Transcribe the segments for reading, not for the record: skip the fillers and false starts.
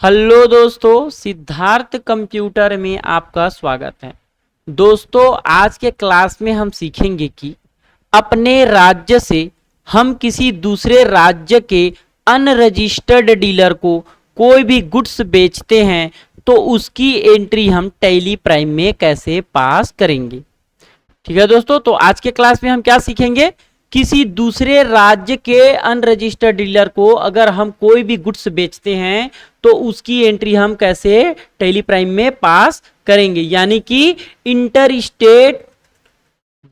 Hello दोस्तों, Siddharth computer में आपका स्वागत है। दोस्तों, आज के क्लास में हम सीखेंगे कि अपने राज्य से हम किसी दूसरे राज्य के अनरजिस्टर्ड डीलर को कोई भी गुड्स बेचते हैं तो उसकी एंट्री हम टैली प्राइम में कैसे पास करेंगे। ठीक है दोस्तों, तो आज के क्लास में हम क्या सीखेंगे, किसी दूसरे राज्य के अनरजिस्टर्ड डीलर को अगर हम कोई भी गुड्स बेचते हैं तो उसकी एंट्री हम कैसे टैली प्राइम में पास करेंगे, यानी कि इंटर स्टेट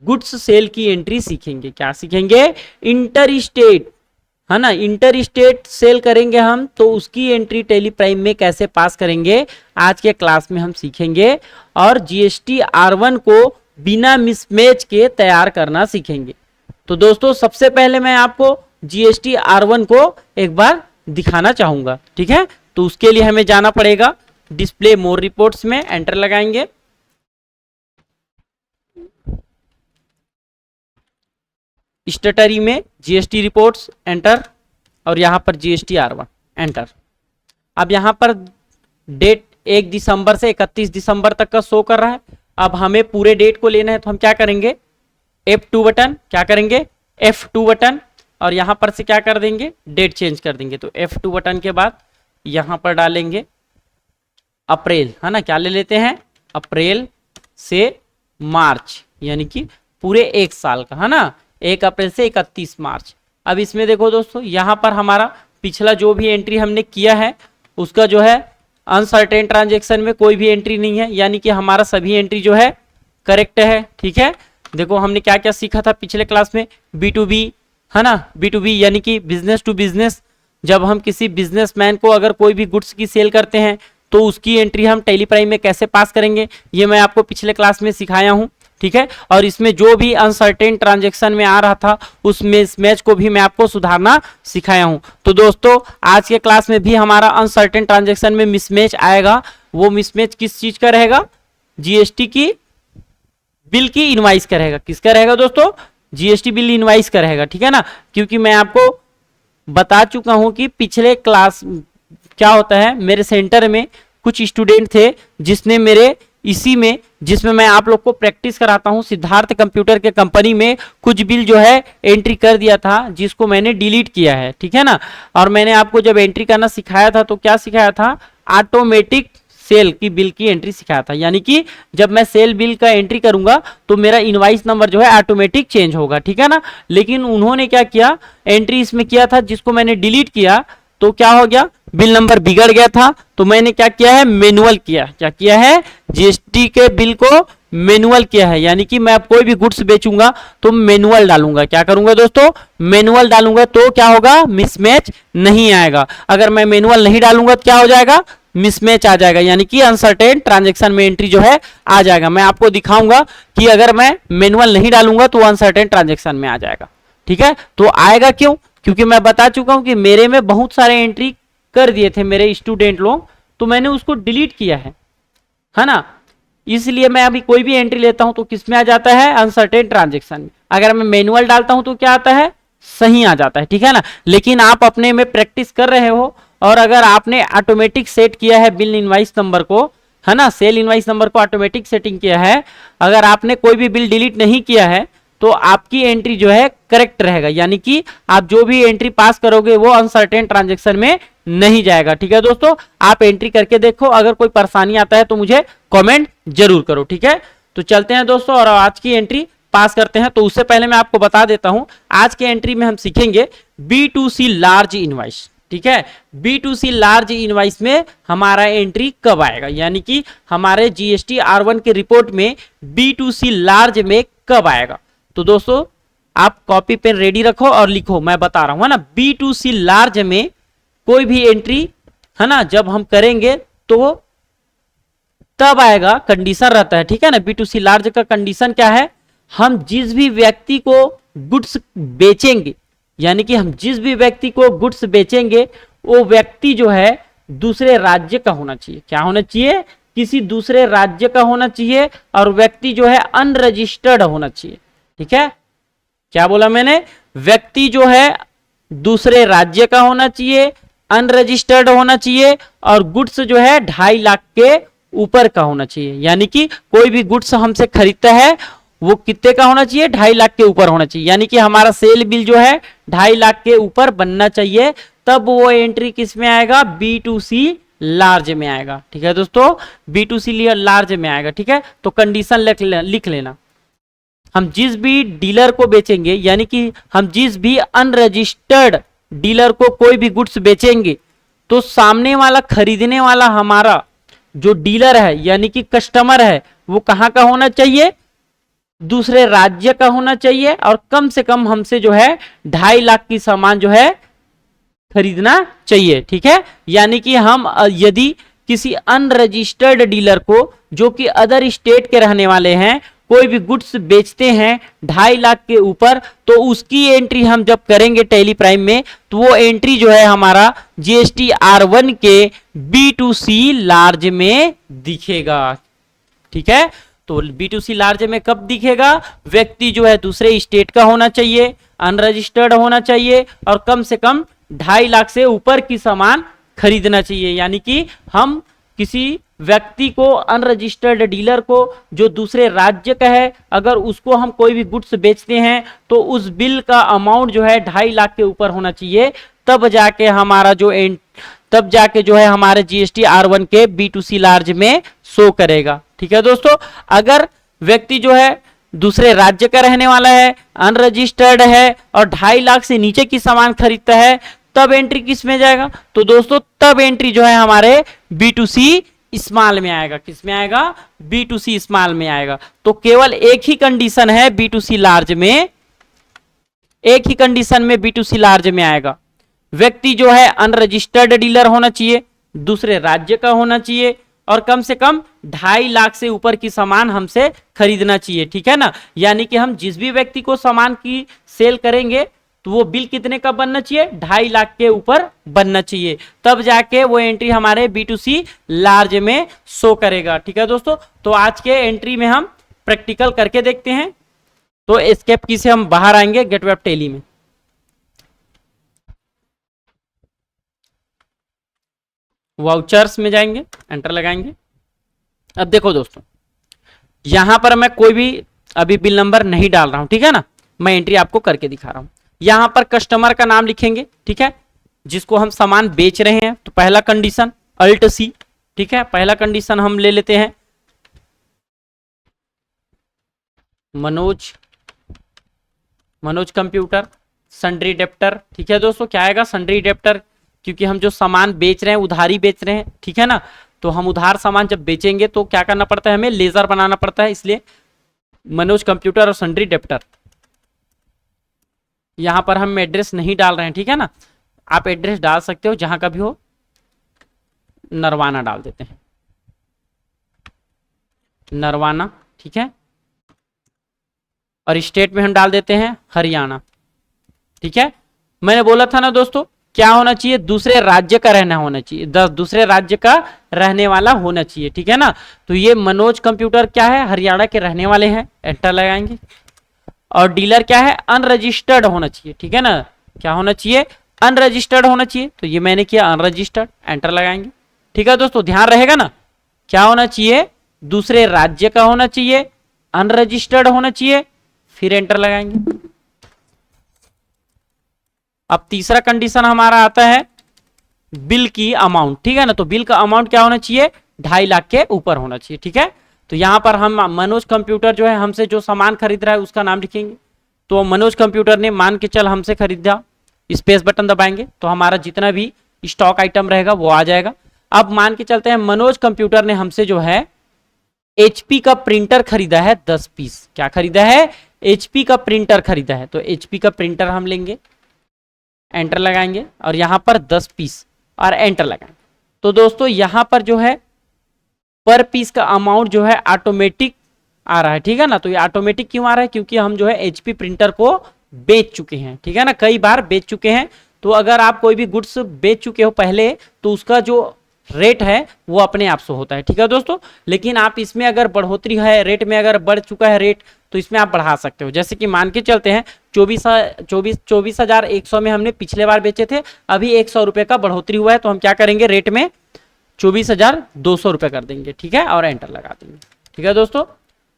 गुड्स सेल की एंट्री सीखेंगे। क्या सीखेंगे? इंटर स्टेट, है ना, इंटर स्टेट सेल करेंगे हम तो उसकी एंट्री टैली प्राइम में कैसे पास करेंगे, आज के क्लास में हम सीखेंगे। और जीएसटी R1 को बिना मिसमैच के तैयार करना सीखेंगे। तो दोस्तों, सबसे पहले मैं आपको जीएसटी R1 को एक बार दिखाना चाहूंगा। ठीक है, तो उसके लिए हमें जाना पड़ेगा डिस्प्ले मोर रिपोर्ट्स में, एंटर लगाएंगे। स्टेटरी में जीएसटी रिपोर्ट्स, एंटर, और यहां पर जीएसटी R1, एंटर। अब यहां पर डेट 1 दिसंबर से 31 दिसंबर तक का शो कर रहा है। अब हमें पूरे डेट को लेना है तो हम क्या करेंगे, F2 बटन, क्या करेंगे, F2 बटन, और यहां पर से क्या कर देंगे, डेट चेंज कर देंगे। तो F2 बटन के बाद यहां पर डालेंगे अप्रैल, है ना, क्या ले लेते हैं, अप्रैल से मार्च, यानी कि पूरे एक साल का, है ना, 1 अप्रैल से 31 मार्च। अब इसमें देखो दोस्तों, यहां पर हमारा पिछला जो भी एंट्री हमने किया है उसका जो है अनसर्टेन ट्रांजेक्शन में कोई भी एंट्री नहीं है, यानी कि हमारा सभी एंट्री जो है करेक्ट है। ठीक है, देखो हमने क्या क्या सीखा था पिछले क्लास में, B2B, है ना, B2B यानी कि बिजनेस टू बिजनेस। जब हम किसी बिजनेसमैन को अगर कोई भी गुड्स की सेल करते हैं तो उसकी एंट्री हम टैली प्राइम में कैसे पास करेंगे, ये मैं आपको पिछले क्लास में सिखाया हूं। ठीक है, और इसमें जो भी अनसर्टेन ट्रांजेक्शन में आ रहा था उस मिसमैच को भी मैं आपको सुधारना सिखाया हूं। तो दोस्तों, आज के क्लास में भी हमारा अनसर्टेन ट्रांजेक्शन में मिसमैच आएगा। वो मिसमैच किस चीज का रहेगा, जीएसटी की बिल की इनवाइस का रहेगा। किसका रहेगा दोस्तों, जीएसटी बिल इनवाइस का रहेगा। ठीक है ना, क्योंकि मैं आपको बता चुका हूं कि पिछले क्लास क्या होता है, मेरे सेंटर में कुछ स्टूडेंट थे जिसने मेरे इसी में, जिसमें मैं आप लोग को प्रैक्टिस कराता हूं, सिद्धार्थ कंप्यूटर के कंपनी में कुछ बिल जो है एंट्री कर दिया था जिसको मैंने डिलीट किया है। ठीक है ना, और मैंने आपको जब एंट्री करना सिखाया था तो क्या सिखाया था, ऑटोमेटिक सेल की बिल की एंट्री सिखाया था, यानी कि जब मैं सेल बिल का एंट्री करूंगा तो मेरा इनवाइस नंबर जो है ऑटोमेटिक चेंज होगा। ठीक है ना, लेकिन उन्होंने क्या किया, एंट्री इसमें किया था जिसको मैंने डिलीट किया, तो क्या हो गया, बिल नंबर बिगड़ गया था। तो मैंने क्या किया है, मैनुअल किया। क्या किया है, जीएसटी के बिल को मैनुअल किया है, यानी कि मैं अब कोई भी गुड्स बेचूंगा तो मैनुअल डालूंगा। क्या करूंगा दोस्तों, मैनुअल डालूंगा, तो क्या होगा, मिसमैच नहीं आएगा। अगर मैं मैनुअल नहीं डालूंगा तो क्या हो जाएगा, मिसमैच आ जाएगा, यानी कि अनसर्टेन ट्रांजैक्शन में एंट्री जो है आ जाएगा। मैं आपको दिखाऊंगा कि अगर मैं मैनुअल नहीं डालूंगा तो अनसर्टेन ट्रांजैक्शन में आ जाएगा। ठीक है, तो आएगा क्यों, क्योंकि मैं बता चुका हूं कि मेरे में बहुत सारे एंट्री कर दिए थे मेरे स्टूडेंट लोग, तो मैंने उसको डिलीट किया है ना, इसलिए मैं अभी कोई भी एंट्री लेता हूं तो किसमें आ जाता है, अनसर्टेन ट्रांजैक्शन में। अगर मैं मैनुअल डालता हूं तो क्या आता है, सही आ जाता है। ठीक है ना, लेकिन आप अपने में प्रैक्टिस कर रहे हो और अगर आपने ऑटोमेटिक सेट किया है बिल इनवाइस नंबर को, है ना, सेल इनवाइस नंबर को ऑटोमेटिक सेटिंग किया है, अगर आपने कोई भी बिल डिलीट नहीं किया है तो आपकी एंट्री जो है करेक्ट रहेगा, यानी कि आप जो भी एंट्री पास करोगे वो अनसर्टेन ट्रांजैक्शन में नहीं जाएगा। ठीक है दोस्तों, आप एंट्री करके देखो, अगर कोई परेशानी आता है तो मुझे कमेंट जरूर करो। ठीक है, तो चलते हैं दोस्तों और आज की एंट्री पास करते हैं। तो उससे पहले मैं आपको बता देता हूं, आज के एंट्री में हम सीखेंगे B2C लार्ज इनवाइस। ठीक है, B2C लार्ज इनवाइस में हमारा एंट्री कब आएगा, यानी कि हमारे जीएसटी R1 के रिपोर्ट में B2C लार्ज में कब आएगा। तो दोस्तों, आप कॉपी पेन रेडी रखो और लिखो, मैं बता रहा हूं, है ना, B2C लार्ज में कोई भी एंट्री, है ना, जब हम करेंगे तो तब आएगा, कंडीशन रहता है। ठीक है ना, B2C लार्ज का कंडीशन क्या है, हम जिस भी व्यक्ति को गुड्स बेचेंगे, यानी कि हम जिस भी व्यक्ति को गुड्स बेचेंगे वो व्यक्ति जो है दूसरे राज्य का होना चाहिए। क्या होना चाहिए, किसी दूसरे राज्य का होना चाहिए, और व्यक्ति जो है अनरजिस्टर्ड होना चाहिए। ठीक है, क्या बोला मैंने, व्यक्ति जो है दूसरे राज्य का होना चाहिए, अनरजिस्टर्ड होना चाहिए और गुड्स जो है 2.5 लाख के ऊपर का होना चाहिए। यानी कि कोई भी गुड्स हमसे खरीदता है वो कितने का होना चाहिए, 2.5 लाख के ऊपर होना चाहिए। यानी कि हमारा सेल बिल जो है 2.5 लाख के ऊपर बनना चाहिए, तब वो एंट्री किस में आएगा, B2C लार्ज में आएगा। ठीक है दोस्तों, B2C लार्ज में आएगा। ठीक है, तो कंडीशन लिख लेना, हम जिस भी डीलर को बेचेंगे, यानी कि हम जिस भी अनरजिस्टर्ड डीलर को कोई भी गुड्स बेचेंगे, तो सामने वाला खरीदने वाला हमारा जो डीलर है यानी कि कस्टमर है, वो कहाँ का होना चाहिए, दूसरे राज्य का होना चाहिए, और कम से कम हमसे जो है 2.5 लाख की सामान जो है खरीदना चाहिए। ठीक है, यानी कि हम यदि किसी अनरजिस्टर्ड डीलर को जो कि अदर स्टेट के रहने वाले हैं कोई भी गुड्स बेचते हैं 2.5 लाख के ऊपर, तो उसकी एंट्री हम जब करेंगे टैली प्राइम में, तो वो एंट्री जो है हमारा GST R1 के B2C लार्ज में दिखेगा। ठीक है, तो B2C लार्ज में कब दिखेगा, व्यक्ति जो है दूसरे स्टेट का होना चाहिए, अनरजिस्टर्ड होना चाहिए, और कम से कम 2.5 लाख से ऊपर की सामान खरीदना चाहिए। यानी कि हम किसी व्यक्ति को, अनरजिस्टर्ड डीलर को जो दूसरे राज्य का है, अगर उसको हम कोई भी गुड्स बेचते हैं तो उस बिल का अमाउंट जो है 2.5 लाख के ऊपर होना चाहिए, तब जाके हमारा जो है हमारे GST R1 के B2C लार्ज में शो करेगा। ठीक है दोस्तों, अगर व्यक्ति जो है दूसरे राज्य का रहने वाला है, अनरजिस्टर्ड है और 2.5 लाख से नीचे की सामान खरीदता है, तब एंट्री किस में जाएगा, तो दोस्तों तब एंट्री जो है हमारे B2C स्मॉल में आएगा। किस में आएगा, B2C स्मॉल में आएगा। तो केवल एक ही कंडीशन है B2C लार्ज में, एक ही कंडीशन में B2C लार्ज में आएगा, व्यक्ति जो है अनरजिस्टर्ड डीलर होना चाहिए, दूसरे राज्य का होना चाहिए, और कम से कम 2.5 लाख से ऊपर की सामान हमसे खरीदना चाहिए। ठीक है ना, यानी कि हम जिस भी व्यक्ति को सामान की सेल करेंगे तो वो बिल कितने का बनना चाहिए, 2.5 लाख के ऊपर बनना चाहिए, तब जाके वो एंट्री हमारे B2C लार्ज में शो करेगा। ठीक है दोस्तों, तो आज के एंट्री में हम प्रैक्टिकल करके देखते हैं। तो एस्केप की से हम बाहर आएंगे गेट वेब टेली में, वाउचर्स में जाएंगे, एंटर लगाएंगे। अब देखो दोस्तों, यहां पर मैं कोई भी अभी बिल नंबर नहीं डाल रहा हूं, ठीक है ना, मैं एंट्री आपको करके दिखा रहा हूं। यहां पर कस्टमर का नाम लिखेंगे, ठीक है, जिसको हम सामान बेच रहे हैं। तो पहला कंडीशन अल्ट सी, ठीक है, पहला कंडीशन हम ले लेते हैं मनोज कंप्यूटर सन्ड्री डेप्टर। ठीक है दोस्तों, क्या आएगा, सन्ड्री डेप्टर, क्योंकि हम जो सामान बेच रहे हैं उधारी बेच रहे हैं। ठीक है ना, तो हम उधार सामान जब बेचेंगे तो क्या करना पड़ता है, हमें लेजर बनाना पड़ता है, इसलिए मनोज कंप्यूटर और सन्ड्री डेप्टर। यहां पर हम एड्रेस नहीं डाल रहे हैं, ठीक है ना, आप एड्रेस डाल सकते हो जहां का भी हो। नरवाना डाल देते हैं, नरवाना, ठीक है, और स्टेट में हम डाल देते हैं हरियाणा। ठीक है, मैंने बोला था ना दोस्तों, क्या होना चाहिए, दूसरे राज्य का रहना होना चाहिए, दूसरे राज्य का रहने वाला होना चाहिए। ठीक है ना, तो ये मनोज कंप्यूटर क्या है, हरियाणा के रहने वाले हैं, एंटर लगाएंगे। और डीलर क्या है, अनरजिस्टर्ड होना चाहिए। ठीक है ना, क्या होना चाहिए, अनरजिस्टर्ड होना चाहिए, तो ये मैंने किया अनरजिस्टर्ड, एंटर लगाएंगे। ठीक है दोस्तों, ध्यान रहेगा ना, क्या होना चाहिए, दूसरे राज्य का होना चाहिए, अनरजिस्टर्ड होना चाहिए, फिर एंटर लगाएंगे। अब तीसरा कंडीशन हमारा आता है बिल की अमाउंट। ठीक है ना, तो बिल का अमाउंट क्या होना चाहिए, 2.5 लाख के ऊपर होना चाहिए। ठीक है, तो यहां पर हम मनोज कंप्यूटर जो है हमसे जो सामान खरीद रहा है उसका नाम लिखेंगे। तो मनोज कंप्यूटर ने मान के चल हमसे खरीदा, स्पेस बटन दबाएंगे तो हमारा जितना भी स्टॉक आइटम रहेगा वो आ जाएगा। अब मान के चलते हैं मनोज कंप्यूटर ने हमसे जो है HP का प्रिंटर खरीदा है 10 पीस। क्या खरीदा है, HP का प्रिंटर खरीदा है, तो HP का प्रिंटर हम लेंगे, एंटर लगाएंगे, और यहां पर 10 पीस और एंटर लगाएंगे। तो दोस्तों यहां पर जो है पर पीस का अमाउंट जो है ऑटोमेटिक आ रहा है। ठीक है ना, तो ये ऑटोमेटिक क्यों आ रहा है, क्योंकि हम जो है HP प्रिंटर को बेच चुके हैं। ठीक है ना, कई बार बेच चुके हैं। तो अगर आप कोई भी गुड्स बेच चुके हो पहले, तो उसका जो रेट है वो अपने आप से होता है, ठीक है दोस्तों। लेकिन आप इसमें अगर बढ़ोतरी है, रेट में अगर बढ़ चुका है रेट, तो इसमें आप बढ़ा सकते हो। जैसे कि मान के चलते हैं 24,100 में हमने पिछले बार बेचे थे, अभी 100 रुपए का बढ़ोतरी हुआ है, तो हम क्या करेंगे, रेट में 24,200 रुपए कर देंगे, ठीक है, और एंटर लगा देंगे, ठीक है दोस्तों।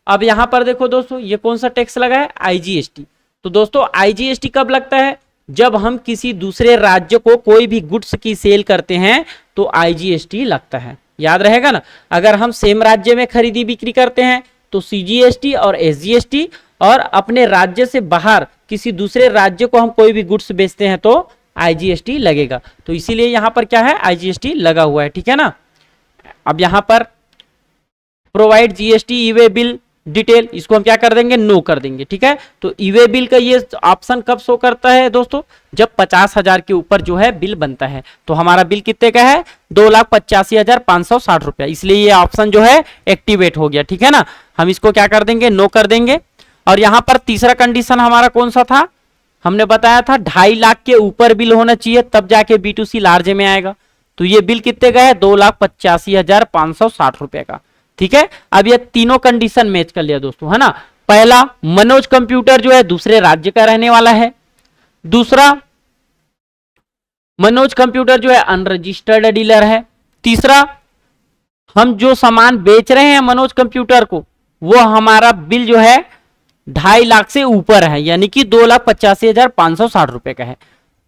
अब यहां पर देखो दोस्तों, ये कौन सा टैक्स लगा है, आईजीएसटी। तो दोस्तों आईजीएसटी कब लगता है, जब हम किसी दूसरे राज्य को कोई भी गुड्स की सेल करते हैं तो आईजीएसटी लगता है, याद रहेगा ना। अगर हम सेम राज्य में खरीदी बिक्री करते हैं तो सीजीएसटी और एसजीएसटी, और अपने राज्य से बाहर किसी दूसरे राज्य को हम कोई भी गुड्स बेचते हैं तो आईजीएसटी लगेगा। तो इसीलिए यहां पर क्या है, आईजीएसटी लगा हुआ है, ठीक है ना। अब यहां पर प्रोवाइड जीएसटी ई वे बिल डिटेल, इसको हम क्या कर देंगे, नो कर देंगे, ठीक है। तो ई वे बिल का ये ऑप्शन कब शो करता है दोस्तों, जब 50,000 के ऊपर जो है बिल बनता है। तो हमारा बिल कितने का है, 2,85,560 रुपया, इसलिए ये ऑप्शन जो है एक्टिवेट हो गया, ठीक है ना। हम इसको क्या कर देंगे, नो कर देंगे। और यहां पर तीसरा कंडीशन हमारा कौन सा था, हमने बताया था 2.5 लाख के ऊपर बिल होना चाहिए, तब जाके B2C लार्ज में आएगा। तो ये बिल कितने का है, 2,85,560 रुपए का, ठीक है। अब ये तीनों कंडीशन मैच कर लिया दोस्तों, है ना। पहला, मनोज कंप्यूटर जो है दूसरे राज्य का रहने वाला है। दूसरा, मनोज कंप्यूटर जो है अनरजिस्टर्ड डीलर है। तीसरा, हम जो सामान बेच रहे हैं मनोज कंप्यूटर को, वो हमारा बिल जो है 2.5 लाख से ऊपर है, यानी कि 2,85,560 रुपए का है।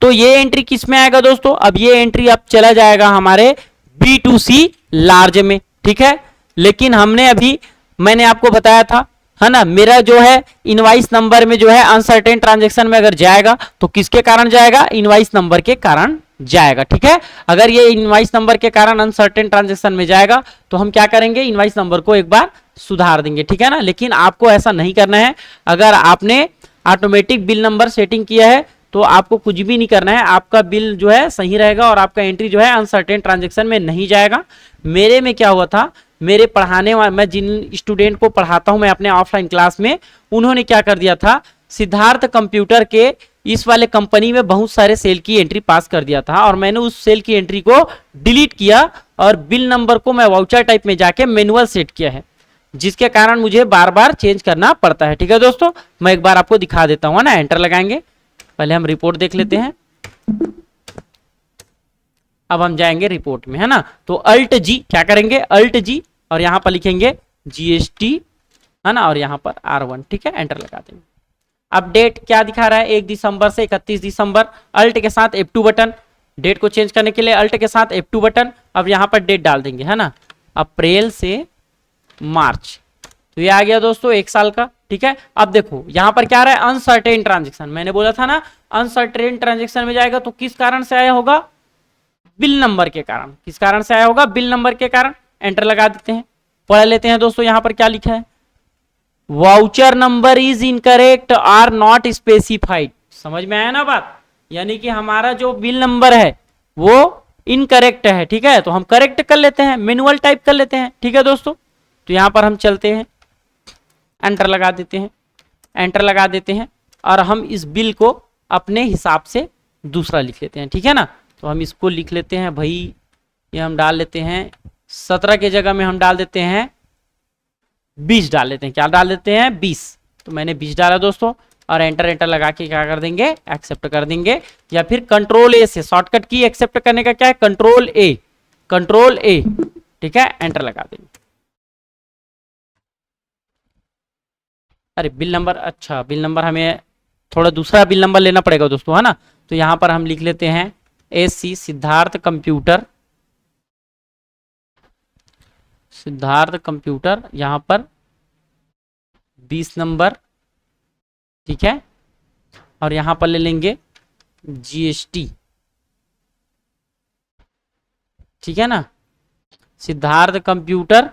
तो ये एंट्री किस में आएगा दोस्तों, अब ये एंट्री अब चला जाएगा हमारे B2C लार्ज में, ठीक है। लेकिन हमने अभी, मैंने आपको बताया था, है ना, मेरा जो है इनवाइस नंबर में जो है अनसर्टेन ट्रांजैक्शन में अगर जाएगा तो किसके कारण जाएगा, इनवाइस नंबर के कारण जाएगा, ठीक है। अगर ये इनवाइस नंबर के कारण अनसर्टेन ट्रांजैक्शन में जाएगा तो हम क्या करेंगे, इनवाइस नंबर को एक बार सुधार देंगे, ठीक है ना। लेकिन आपको ऐसा नहीं करना है। अगर आपने ऑटोमेटिक बिल नंबर सेटिंग किया है तो आपको कुछ भी नहीं करना है, आपका बिल जो है सही रहेगा और आपका एंट्री जो है अनसर्टेन ट्रांजैक्शन में नहीं जाएगा। मेरे में क्या हुआ था, मेरे पढ़ाने वाले, मैं जिन स्टूडेंट को पढ़ाता हूं मैं अपने ऑफलाइन क्लास में, उन्होंने क्या कर दिया था, सिद्धार्थ कंप्यूटर के इस वाले कंपनी में बहुत सारे सेल की एंट्री पास कर दिया था, और मैंने उस सेल की एंट्री को डिलीट किया और बिल नंबर को मैं वाउचर टाइप में जाके मैनुअल सेट किया है, जिसके कारण मुझे बार बार चेंज करना पड़ता है, ठीक है दोस्तों। मैं एक बार आपको दिखा देता हूँ ना, एंटर लगाएंगे, पहले हम रिपोर्ट देख लेते हैं। अब हम जाएंगे रिपोर्ट में, है ना। तो अल्ट जी क्या करेंगे, अल्ट जी, और यहां पर लिखेंगे जीएसटी, है ना, और यहां पर R1, ठीक है, एंटर लगा देंगे। अब डेट क्या दिखा रहा है, 1 दिसंबर से 31 दिसंबर, अल्ट के साथ F2 बटन, डेट को चेंज करने के लिए अल्ट के साथ F2 बटन। अब यहां पर डेट डाल देंगे, है ना, अप्रैल से मार्च, तो ये आ गया दोस्तों 1 साल का, ठीक है। अब देखो यहां पर क्या आ रहा है, अनसर्टेन ट्रांजेक्शन, मैंने बोला था ना अनसर्टेन ट्रांजेक्शन में जाएगा तो किस कारण से आया होगा, बिल नंबर के कारण। किस कारण से आया होगा, बिल नंबर के कारण। एंटर लगा देते हैं, पढ़ लेते हैं दोस्तों यहां पर क्या लिखा है, voucher number is incorrect or not specified. समझ में आया ना बात, यानी कि हमारा जो बिल नंबर है वो इनकरेक्ट है, ठीक है। तो हम करेक्ट कर लेते हैं, मैनुअल टाइप कर लेते हैं, ठीक है दोस्तों। तो यहां पर हम चलते हैं, एंटर लगा देते हैं, एंटर लगा देते हैं, और हम इस बिल को अपने हिसाब से दूसरा लिख लेते हैं, ठीक है ना। तो हम इसको लिख लेते हैं भाई, ये हम डाल लेते हैं 17 के जगह में हम डाल देते हैं 20 डाल लेते हैं, क्या डाल देते हैं 20। तो मैंने 20 डाला दोस्तों, और एंटर एंटर लगा के क्या कर देंगे, एक्सेप्ट कर देंगे, या फिर कंट्रोल ए से, शॉर्टकट की एक्सेप्ट करने का क्या है, कंट्रोल ए, कंट्रोल ए, ठीक है, एंटर लगा देंगे। अरे बिल नंबर, अच्छा बिल नंबर हमें थोड़ा दूसरा बिल नंबर लेना पड़ेगा दोस्तों, है ना। तो यहां पर हम लिख लेते हैं SC Siddharth computer, Siddharth computer, यहां पर 20 नंबर, ठीक है, और यहां पर ले लेंगे GST, ठीक है ना, सिद्धार्थ कंप्यूटर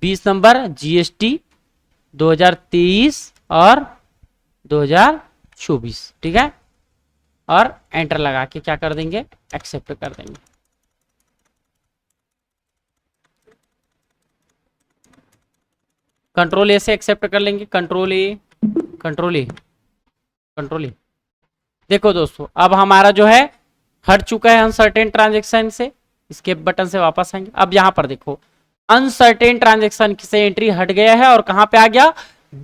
20 नंबर GST 2023 और 2024, ठीक है, और एंटर लगा के क्या कर देंगे, एक्सेप्ट कर देंगे। कंट्रोल ए से एक्सेप्ट कर लेंगे, कंट्रोल ए, कंट्रोल ए, कंट्रोल ए। देखो दोस्तों अब हमारा जो है हट चुका है अनसर्टेन ट्रांजेक्शन से, स्केप बटन से वापस आएंगे। अब यहाँ पर देखो अनसर्टेन ट्रांजेक्शन से एंट्री हट गया है और कहां पे आ गया,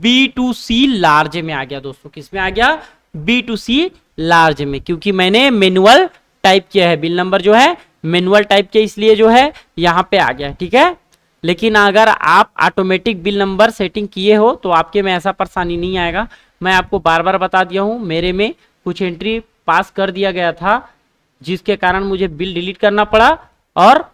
B2C लार्ज में आ गया दोस्तों। किस में आ गया, B2C लार्ज में, क्योंकि मैंने मैनुअल टाइप किया है, बिल नंबर जो है मैनुअल टाइप किया, इसलिए जो है यहां पे आ गया। ठीक है, लेकिन अगर आप ऑटोमेटिक बिल नंबर सेटिंग किए हो तो आपके में ऐसा परेशानी नहीं आएगा। मैं आपको बार बार बता दिया हूं, मेरे में कुछ एंट्री पास कर दिया गया था जिसके कारण मुझे बिल डिलीट करना पड़ा, और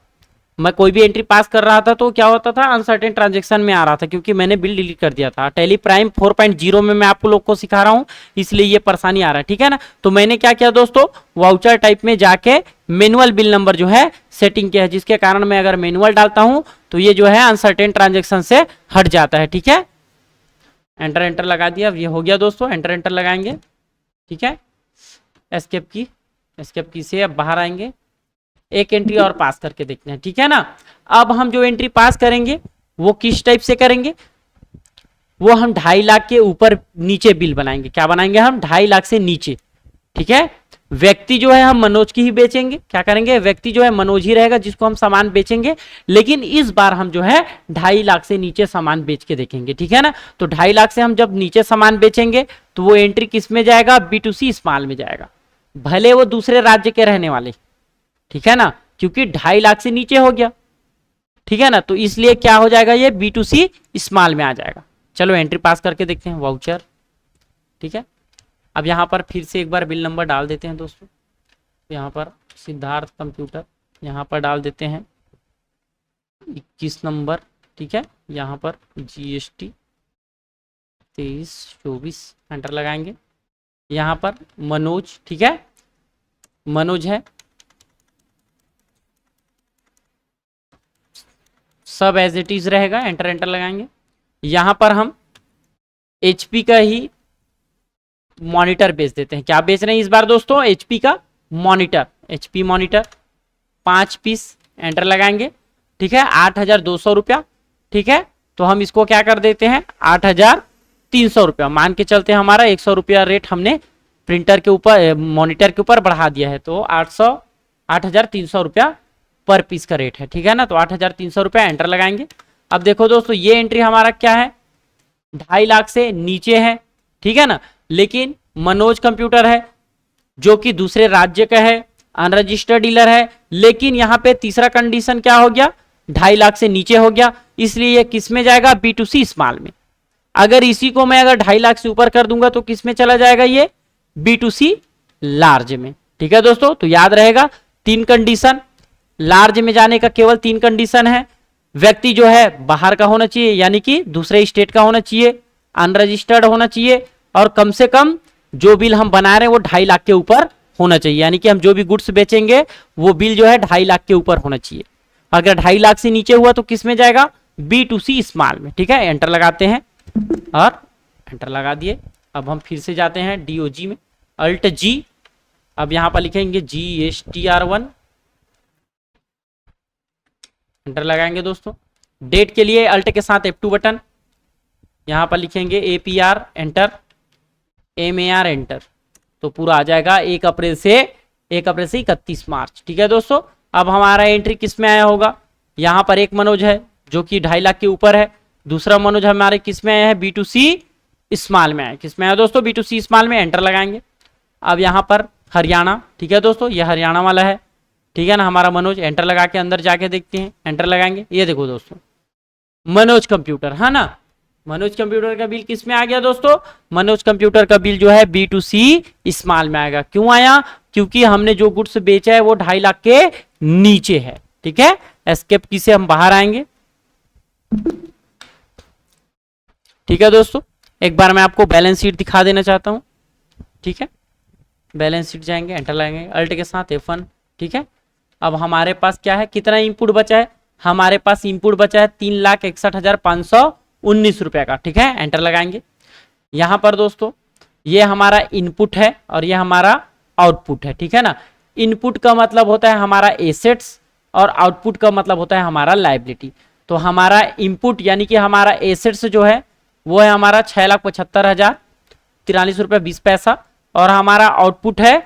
मैं कोई भी एंट्री पास कर रहा था तो क्या होता था, अनसर्टेन ट्रांजैक्शन में आ रहा था, क्योंकि मैंने बिल डिलीट कर दिया था। टैली प्राइम 4.0 में मैं आपको लोग को सिखा रहा हूं, इसलिए ये परेशानी आ रहा है। ठीक है ना, तो मैंने क्या किया दोस्तों, वाउचर टाइप में जाके मैनुअल बिल नंबर जो है सेटिंग किया है, जिसके कारण मैं अगर मैनुअल डालता हूं तो ये जो है अनसर्टेन ट्रांजेक्शन से हट जाता है। ठीक है, एंटर एंटर लगा दिया, अब ये हो गया दोस्तों, एंटर एंटर लगाएंगे। ठीक है, एस्केप की से अब बाहर आएंगे, एक एंट्री और पास करके देखते हैं। ठीक है ना, अब हम जो एंट्री पास करेंगे वो किस टाइप से करेंगे, वो हम 2.5 लाख के ऊपर नीचे बिल बनाएंगे। क्या बनाएंगे हम, 2.5 लाख से नीचे। ठीक है, व्यक्ति जो है हम मनोज की ही बेचेंगे। क्या करेंगे, व्यक्ति जो है मनोज ही रहेगा जिसको हम सामान बेचेंगे, लेकिन इस बार हम जो है 2.5 लाख से नीचे सामान बेच के देखेंगे। ठीक है ना, तो 2.5 लाख से हम जब नीचे सामान बेचेंगे तो वो एंट्री किस में जाएगा, B2C स्मॉल में जाएगा, भले वो दूसरे राज्य के रहने वाले। ठीक है ना, क्योंकि 2.5 लाख से नीचे हो गया। ठीक है ना, तो इसलिए क्या हो जाएगा, ये B2C स्मॉल में आ जाएगा। चलो एंट्री पास करके देखते हैं, वाउचर। ठीक है, अब यहां पर फिर से एक बार बिल नंबर डाल देते हैं दोस्तों, यहां पर सिद्धार्थ कंप्यूटर, यहां पर डाल देते हैं 21 नंबर। ठीक है, यहां पर GST 2324, एंटर लगाएंगे। यहां पर मनोज, ठीक है, मनोज है, सब एज इट इज रहेगा, एंटर एंटर लगाएंगे। यहां पर हम HP का ही मॉनिटर बेच देते हैं। क्या बेच रहे हैं इस बार दोस्तों, HP का monitor, HP monitor 5 piece, enter लगाएंगे। ठीक है, 8,200 रुपया। ठीक है, तो हम इसको क्या कर देते हैं, 8,300 रुपया मान के चलते हैं। हमारा 100 रुपया रेट हमने प्रिंटर के ऊपर, मॉनिटर के ऊपर बढ़ा दिया है, तो 8,300 रुपया पर पीस का रेट है। ठीक है ना, तो 8,300 रुपया, एंटर लगाएंगे। अब देखो दोस्तों, ये एंट्री हमारा क्या है, 2.5 लाख से नीचे है। ठीक है ना, लेकिन मनोज कंप्यूटर है जो कि दूसरे राज्य का है, अनरजिस्टर्ड डीलर है, लेकिन यहां पे तीसरा कंडीशन क्या हो गया, 2.5 लाख से नीचे हो गया, इसलिए ये किस में जाएगा, B2C स्मॉल में। अगर इसी को मैं अगर 2.5 लाख से ऊपर कर दूंगा तो किस में चला जाएगा, ये B2C लार्ज में। ठीक है दोस्तों, तो याद रहेगा 3 कंडीशन, लार्ज में जाने का केवल 3 कंडीशन है। व्यक्ति जो है बाहर का होना चाहिए, यानी कि दूसरे स्टेट का होना चाहिए, अनरजिस्टर्ड होना चाहिए, और कम से कम जो बिल हम बना रहे हैं वो 2.5 लाख के ऊपर होना चाहिए, यानी कि हम जो भी गुड्स बेचेंगे वो बिल जो है 2.5 लाख के ऊपर होना चाहिए। अगर 2.5 लाख से नीचे हुआ तो किस में जाएगा, B2C स्मॉल में। ठीक है, एंटर लगाते हैं और एंटर लगा दिए। अब हम फिर से जाते हैं DOG में, Alt G, अब यहां पर लिखेंगे GSTR1, एंटर लगाएंगे दोस्तों। डेट के लिए अल्ट के साथ F2 बटन, यहां पर लिखेंगे APR, एंटर, MAR, एंटर, तो पूरा आ जाएगा 1 अप्रैल से 31 मार्च। ठीक है दोस्तों, अब हमारा एंट्री किस में आया होगा, यहां पर एक मनोज है जो कि 2.5 लाख के ऊपर है, दूसरा मनोज हमारे किस में आया है, B2C स्मॉल में आया। किस में आया दोस्तों, B2C स्मॉल में, एंटर लगाएंगे। अब यहां पर हरियाणा, ठीक है दोस्तों, ये हरियाणा वाला है। ठीक है ना, हमारा मनोज, एंटर लगा के अंदर जाके देखते हैं, एंटर लगाएंगे। ये देखो दोस्तों, मनोज कंप्यूटर, है ना, मनोज कंप्यूटर का बिल किस में आ गया दोस्तों, मनोज कंप्यूटर का बिल जो है B2C स्मॉल में आएगा। क्यों आया, क्योंकि हमने जो गुड्स बेचा है वो 2.5 लाख के नीचे है। ठीक है, एस्केप की से हम बाहर आएंगे। ठीक है दोस्तों, एक बार मैं आपको बैलेंस शीट दिखा देना चाहता हूं। ठीक है, बैलेंस शीट जाएंगे, एंटर लगाएंगे, अल्ट के साथ F1। ठीक है, अब हमारे पास क्या है, कितना इनपुट बचा है, हमारे पास इनपुट बचा है 3,61,519 रुपए का। ठीक है, एंटर लगाएंगे। यहां पर दोस्तों ये हमारा इनपुट है और ये हमारा आउटपुट है। ठीक है ना, इनपुट का मतलब होता है हमारा एसेट्स और आउटपुट का मतलब होता है हमारा लायबिलिटी। तो हमारा इनपुट यानी कि हमारा एसेट्स जो है वो है हमारा 6,75,043 रुपये 20 पैसा, और हमारा आउटपुट है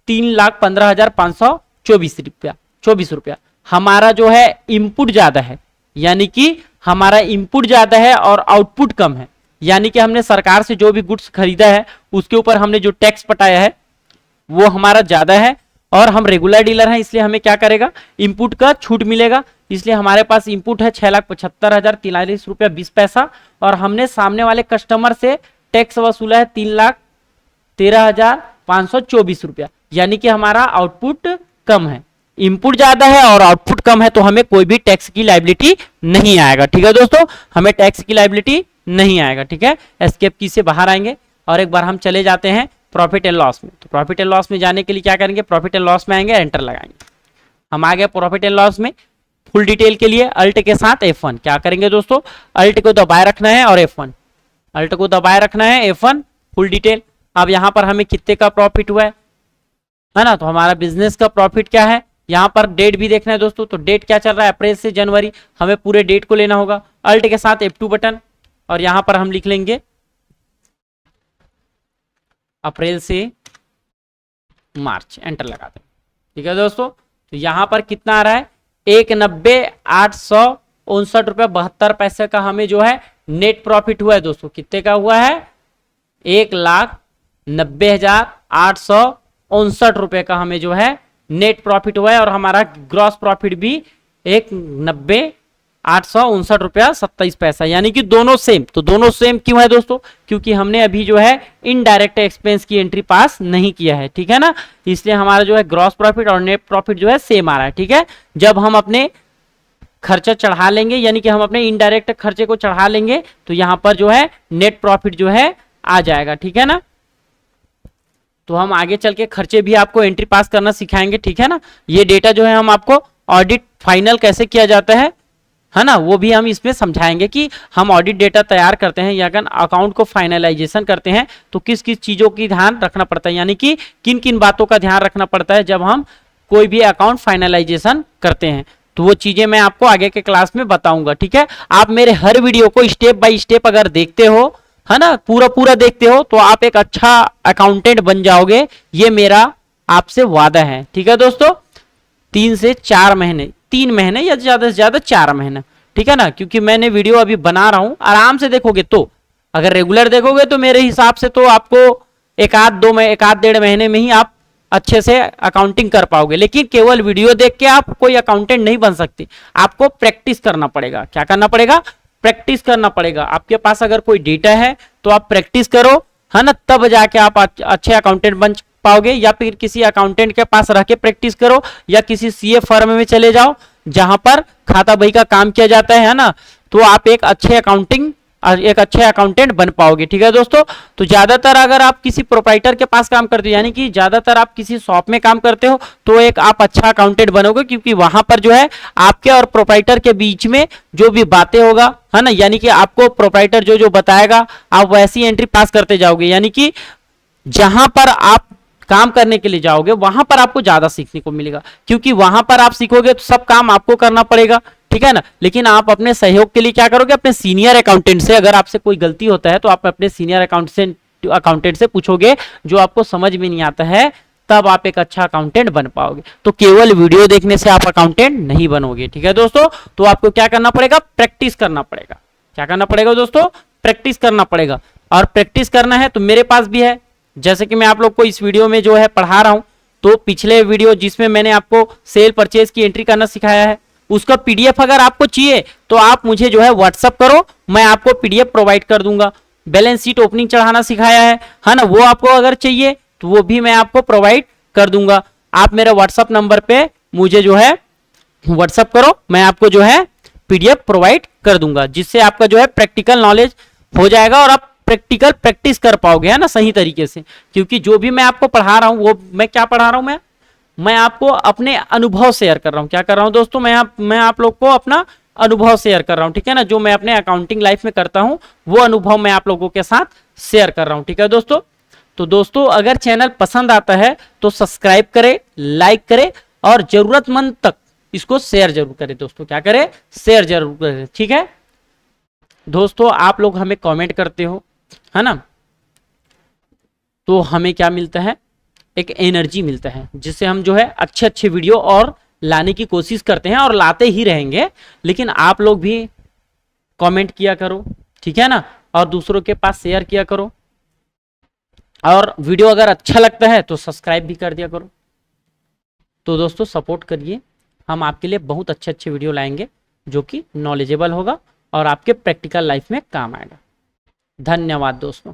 3,15,524 रुपया। हमारा जो है इनपुट ज्यादा है, यानी कि हमारा इनपुट ज्यादा है और आउटपुट कम है, यानी कि हमने सरकार से जो भी गुड्स खरीदा है उसके ऊपर हमने जो टैक्स पटाया है वो हमारा ज्यादा है, और हम रेगुलर डीलर हैं इसलिए हमें क्या करेगा, इनपुट का छूट मिलेगा। इसलिए हमारे पास इनपुट है 6,75,043 रुपया 20 पैसा, और हमने सामने वाले कस्टमर से टैक्स वसूला है 3,13,524 रुपया, यानी कि हमारा आउटपुट कम है, इनपुट ज्यादा है और आउटपुट कम है, तो हमें कोई भी टैक्स की लायबिलिटी नहीं आएगा। ठीक है दोस्तों, हमें टैक्स की लायबिलिटी नहीं आएगा। ठीक है, एस्केप की से बाहर आएंगे और एक बार हम चले जाते हैं प्रॉफिट एंड लॉस में। तो प्रॉफिट एंड लॉस में जाने के लिए क्या करेंगे, प्रॉफिट एंड लॉस में आएंगे, एंटर लगाएंगे। हम आ गए प्रॉफिट एंड लॉस में। फुल डिटेल के लिए अल्ट के साथ F1 क्या करेंगे दोस्तों, अल्ट को दबाए रखना है और F1, अल्ट को दबाए रखना है F1 फुल डिटेल। अब यहां पर हमें कितने का प्रॉफिट हुआ है ना, तो हमारा बिजनेस का प्रॉफिट क्या है, यहां पर डेट भी देखना है दोस्तों। तो डेट क्या चल रहा है, अप्रैल से जनवरी, हमें पूरे डेट को लेना होगा। अल्ट के साथ F2 बटन, और यहां पर हम लिख लेंगे अप्रैल से मार्च, एंटर लगा दें। ठीक है दोस्तों, तो यहां पर कितना आ रहा है, 1,90,859.72 का हमें जो है नेट प्रॉफिट हुआ है दोस्तों। कितने का हुआ है, 1,90,859 रुपए का हमें जो है नेट प्रॉफिट हुआ है, और हमारा ग्रॉस प्रॉफिट भी 1,90,859.27 रुपया, यानी कि दोनों सेम। तो दोनों सेम क्यों है दोस्तों, क्योंकि हमने अभी जो है इनडायरेक्ट एक्सपेंस की एंट्री पास नहीं किया है। ठीक है ना, इसलिए हमारा जो है ग्रॉस प्रॉफिट और नेट प्रॉफिट जो है सेम आ रहा है। ठीक है, जब हम अपने खर्चा चढ़ा लेंगे, यानी कि हम अपने इनडायरेक्ट खर्चे को चढ़ा लेंगे, तो यहां पर जो है नेट प्रॉफिट जो है आ जाएगा। ठीक है ना, तो हम आगे चल के खर्चे भी आपको एंट्री पास करना सिखाएंगे। ठीक है ना, ये डेटा जो है हम आपको ऑडिट फाइनल कैसे किया जाता है ना, वो भी हम इसमें समझाएंगे कि हम ऑडिट डेटा तैयार करते हैं या अगर अकाउंट को फाइनलाइजेशन करते हैं तो किस किस चीजों की ध्यान रखना पड़ता है, यानी कि किन किन बातों का ध्यान रखना पड़ता है जब हम कोई भी अकाउंट फाइनलाइजेशन करते हैं। तो वो चीजें मैं आपको आगे के क्लास में बताऊंगा। ठीक है, आप मेरे हर वीडियो को स्टेप बाय स्टेप अगर देखते हो है ना, पूरा पूरा देखते हो, तो आप एक अच्छा अकाउंटेंट बन जाओगे, ये मेरा आपसे वादा है। ठीक है दोस्तों, 3 से 4 महीने, 3 महीने या ज्यादा से ज्यादा 4 महीने। ठीक है ना, क्योंकि मैंने वीडियो अभी बना रहा हूं, आराम से देखोगे तो, अगर रेगुलर देखोगे तो मेरे हिसाब से तो आपको एक आध 1.5 महीने में ही आप अच्छे से अकाउंटिंग कर पाओगे। लेकिन केवल वीडियो देख के आप कोई अकाउंटेंट नहीं बन सकते, आपको प्रैक्टिस करना पड़ेगा। क्या करना पड़ेगा, प्रैक्टिस करना पड़ेगा। आपके पास अगर कोई डेटा है तो आप प्रैक्टिस करो, है ना, तब जाके आप अच्छे अकाउंटेंट बन पाओगे, या फिर किसी अकाउंटेंट के पास रह के प्रैक्टिस करो, या किसी सीए फर्म में चले जाओ जहां पर खाता बही का काम किया जाता है ना, तो आप एक अच्छे अकाउंटेंट बन पाओगे। ठीक है दोस्तों, तो ज्यादातर अगर आप किसी प्रोप्राइटर के पास काम करते हो, यानी कि ज्यादातर आप किसी शॉप में काम करते हो, तो एक आप अच्छा अकाउंटेंट बनोगे, क्योंकि वहां पर जो है आपके और प्रोप्राइटर के बीच में जो भी बातें होगा, है ना, यानी कि आपको प्रोप्राइटर जो जो बताएगा आप वैसी एंट्री पास करते जाओगे, यानी कि जहां पर आप काम करने के लिए जाओगे वहां पर आपको ज्यादा सीखने को मिलेगा, क्योंकि वहां पर आप सीखोगे तो सब काम आपको करना पड़ेगा। ठीक है ना, लेकिन आप अपने सहयोग के लिए क्या करोगे, अपने सीनियर अकाउंटेंट से, अगर आपसे कोई गलती होता है तो आप अपने सीनियर अकाउंटेंट से पूछोगे, जो आपको समझ में नहीं आता है, तब आप एक अच्छा अकाउंटेंट बन पाओगे। तो केवल वीडियो देखने से आप अकाउंटेंट नहीं बनोगे। ठीक है दोस्तों, तो आपको क्या करना पड़ेगा, प्रैक्टिस करना पड़ेगा। क्या करना पड़ेगा दोस्तों, प्रैक्टिस करना पड़ेगा। और प्रैक्टिस करना है तो मेरे पास भी है, जैसे कि मैं आप लोग को इस वीडियो में जो है पढ़ा रहा हूं, तो पिछले वीडियो जिसमें मैंने आपको सेल परचेज की एंट्री करना सिखाया है, उसका पीडीएफ अगर आपको चाहिए तो आप मुझे जो है व्हाट्सअप करो, मैं आपको पीडीएफ प्रोवाइड कर दूंगा। बैलेंस शीट ओपनिंग चढ़ाना सिखाया है ना, वो आपको अगर चाहिए तो वो भी मैं आपको प्रोवाइड कर दूंगा। आप मेरे व्हाट्सअप नंबर पे मुझे जो है व्हाट्सअप करो, मैं आपको जो है पीडीएफ प्रोवाइड कर दूंगा, जिससे आपका जो है प्रैक्टिकल नॉलेज हो जाएगा और आप प्रैक्टिकल प्रैक्टिस कर पाओगे, है ना, सही तरीके से। क्योंकि जो भी मैं आपको पढ़ा रहा हूं, वो मैं क्या पढ़ा रहा हूं, मैं आपको अपने अनुभव शेयर कर रहा हूं। क्या कर रहा हूं दोस्तों, मैं आप लोग को अपना अनुभव शेयर कर रहा हूं। ठीक है ना, जो मैं अपने अकाउंटिंग लाइफ में करता हूं वो अनुभव मैं आप लोगों के साथ शेयर कर रहा हूं। ठीक है दोस्तों, तो दोस्तों अगर चैनल पसंद आता है तो सब्सक्राइब करे, लाइक करे, और जरूरतमंद तक इसको शेयर जरूर करें दोस्तों। क्या करें, शेयर जरूर करें। ठीक है दोस्तों, आप लोग हमें कमेंट करते हो, है ना, तो हमें क्या मिलता है, एक एनर्जी मिलता है, जिससे हम जो है अच्छे अच्छे वीडियो और लाने की कोशिश करते हैं और लाते ही रहेंगे, लेकिन आप लोग भी कमेंट किया करो, ठीक है ना, और दूसरों के पास शेयर किया करो, और वीडियो अगर अच्छा लगता है तो सब्सक्राइब भी कर दिया करो। तो दोस्तों सपोर्ट करिए, हम आपके लिए बहुत अच्छे अच्छे वीडियो लाएंगे जो कि नॉलेजेबल होगा और आपके प्रैक्टिकल लाइफ में काम आएगा। धन्यवाद दोस्तों।